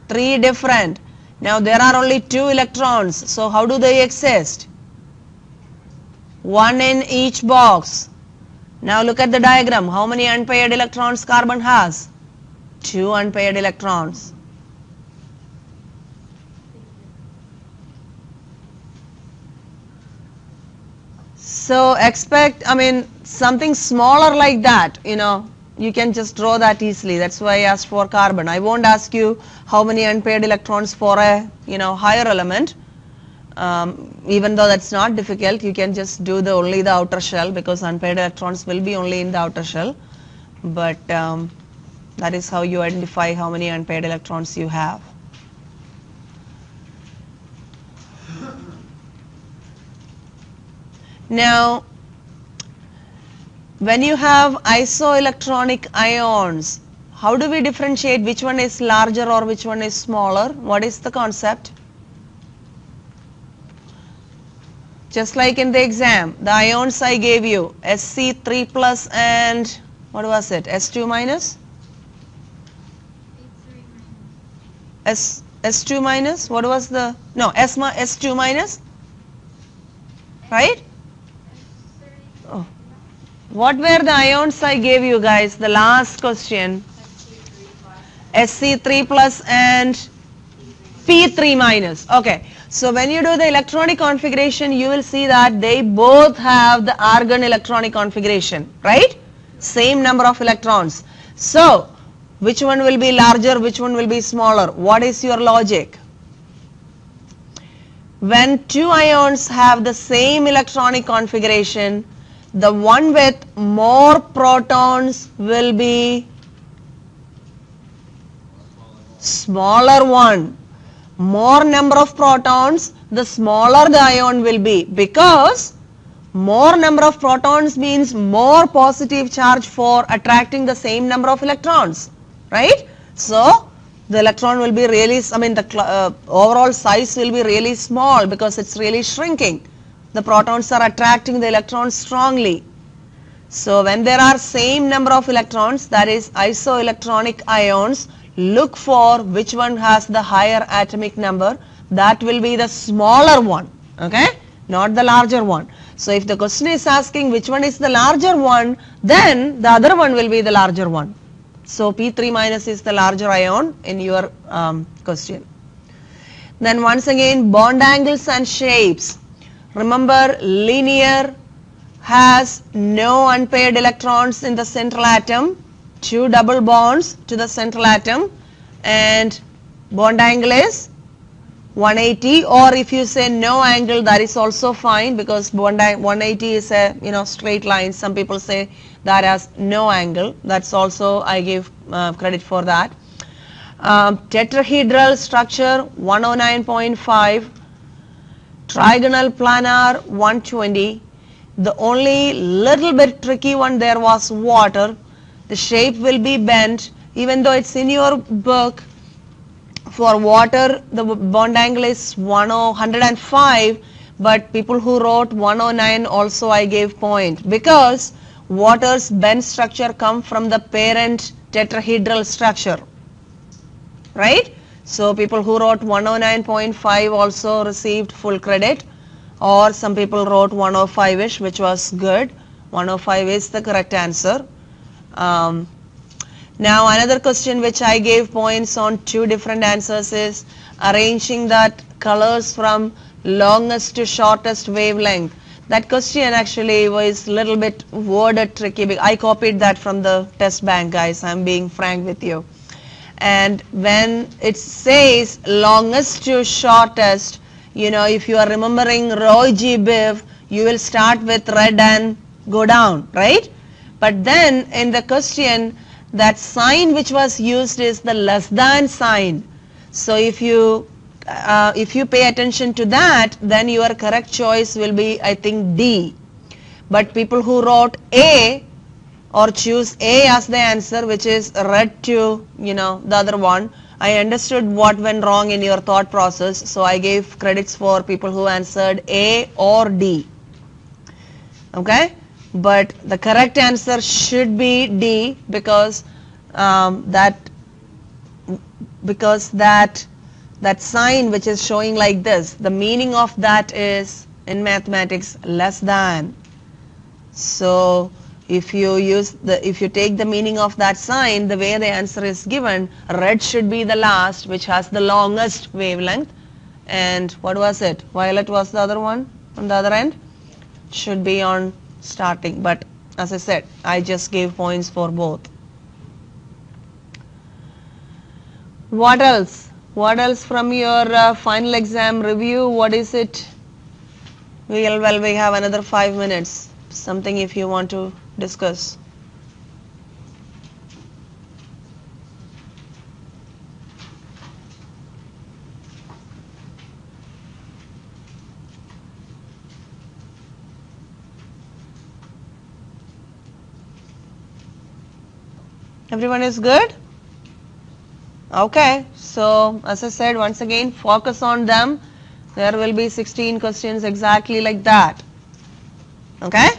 Speaker 1: 3 different. Now there are only 2 electrons. So how do they exist? 1 in each box. Now look at the diagram. How many unpaired electrons carbon has? 2 unpaired electrons. So expect, something smaller like that, you can just draw that easily. That's why I asked for carbon. I won't ask you how many unpaired electrons for a, higher element. Even though that's not difficult, you can just do only the outer shell, because unpaired electrons will be only in the outer shell. But that is how you identify how many unpaired electrons you have. Now, when you have isoelectronic ions, how do we differentiate which one is larger or which one is smaller? What is the concept? Just like in the exam, the ions I gave you, Sc3 plus and what was it? S2 minus? S2 minus? What was the? No, S2 minus? Right? Oh. What were the ions I gave you guys? The last question. Sc3 plus and P3 minus. Okay. So when you do the electronic configuration, you will see that they both have the argon electronic configuration, right? Same number of electrons. So which one will be larger, which one will be smaller? What is your logic? When 2 ions have the same electronic configuration, the one with more protons will be smaller one. More number of protons, the smaller the ion will be, because more number of protons means more positive charge for attracting the same number of electrons, right? So the electron will be really, the overall size will be really small because it's really shrinking. The protons are attracting the electrons strongly. So when there are same number of electrons, that is isoelectronic ions, look for which one has the higher atomic number. That will be the smaller one, okay, not the larger one. So if the question is asking which one is the larger one, then the other one will be the larger one. So P3 minus is the larger ion in your question. Then once again, bond angles and shapes. Remember, linear has no unpaired electrons in the central atom. 2 double bonds to the central atom, and bond angle is 180, or if you say no angle, that is also fine, because 180 is a straight line. Some people say that has no angle. That's also, I give credit for that. Tetrahedral structure 109.5, trigonal planar 120. The only little bit tricky one there was water. The shape will be bent, even though it's in your book. For water, the bond angle is 105, but people who wrote 109 also I gave point, because water's bent structure come from the parent tetrahedral structure, right? So people who wrote 109.5 also received full credit, or some people wrote 105ish, which was good. 105 is the correct answer. Now another question which I gave points on 2 different answers is arranging that colors from longest to shortest wavelength. That question actually was little bit worded tricky. I copied that from the test bank, guys. I'm being frank with you. And when it says longest to shortest, if you are remembering Roy G. Biv, you will start with red and go down, right? But then in the question, that sign which was used is the less than sign. So if you pay attention to that, then your correct choice will be, I think, D. But people who wrote A or choose A as the answer, which is red to, the other one, I understood what went wrong in your thought process, so I gave credits for people who answered A or D. Okay? But the correct answer should be D, because that sign which is showing like this, the meaning of that is in mathematics less than. So if you take the meaning of that sign, the way the answer is given, red should be the last, which has the longest wavelength, and what was it? Violet was the other one on the other end? Should be on starting, but as I said, I just gave points for both. What else? What else from your final exam review? What is it? We have another 5 minutes. Something if you want to discuss. Everyone is good? Okay, so as I said, once again, focus on them. There will be 16 questions exactly like that. Okay?